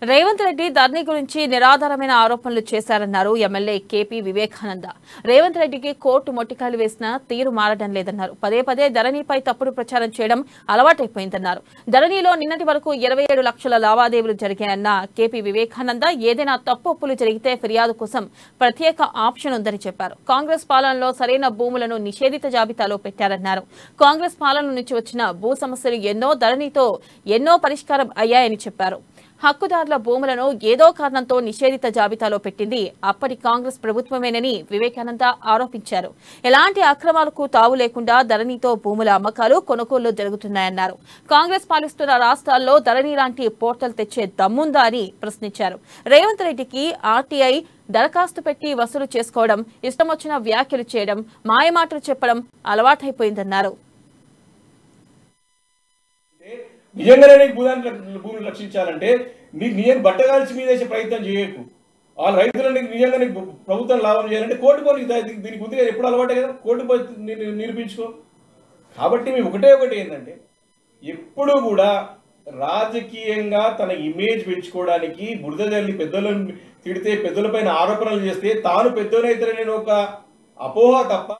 రేవంత్ రెడ్డి ధరణి గురించి నిరాధారమైన ఆరోపణలు చేశారన్నారు ఎమ్మెల్యే కేపీ వివేకానంద. రేవంత్ రెడ్డికి కోర్టు మొట్టికాయలు వేసినా తీరు మారడం లేదన్నారు. పదే పదే ధరణిపై తప్పుడు ప్రచారం చేయడం అలవాటైపోయిందన్నారు. ధరణిలో నిన్నటి వరకు 27 లక్షల లావాదేవీలు జరిగాయన్న కేపీ వివేకానంద ఏదైనా తప్పులు జరిగితే ఫిర్యాదు కోసం ప్రత్యేక ఆప్షన్ ఉందని చెప్పారు. కాంగ్రెస్ పాలనలో సరైన భూములను నిషేధిత జాబితాలో పెట్టారన్నారు. కాంగ్రెస్ పాలన నుంచి వచ్చిన భూ సమస్యలు ధరణితో ఎన్నో పరిష్కారం అయ్యాయని చెప్పారు. హక్కుదారుల భూములను ఏదో కారణంతో నిషేధిత జాబితాలో పెట్టింది అప్పటి కాంగ్రెస్ ప్రభుత్వమేనని వివేకానంద ఆరోపించారు. ఎలాంటి అక్రమాలకు తావు లేకుండా ధరణితో భూముల అమ్మకాలు కొనుగోళ్లు జరుగుతున్నాయన్నారు. కాంగ్రెస్ పాలిస్తున్న రాష్ట్రాల్లో ధరణి లాంటి పోర్టల్ తెచ్చే దమ్ముందా అని ప్రశ్నించారు. రేవంత్ రెడ్డికి ఆర్టీఐ దరఖాస్తు పెట్టి వసూలు చేసుకోవడం, ఇష్టం వచ్చిన వ్యాఖ్యలు చేయడం, మాయమాటలు చెప్పడం అలవాటైపోయిందన్నారు. నిజంగానే భూమిని రక్షించాలంటే నీకు బట్టగాల్చి మీదేసే ప్రయత్నం చేయకు. వాళ్ళ రైతులను నిజంగా ప్రభుత్వం లాభం చేయాలంటే కోర్టు పోయి దీనికి ముందుగా ఎప్పుడు అలవాటే కదా, కోర్టు పోయి నిరూపించుకో. కాబట్టి మేము ఒకటి ఏంటంటే ఎప్పుడు కూడా రాజకీయంగా తన ఇమేజ్ పెంచుకోవడానికి బురద జల్లి పెద్దలను తిడితే, పెద్దలపైన ఆరోపణలు చేస్తే తాను పెద్దనైతే నేను ఒక అపోహ తప్ప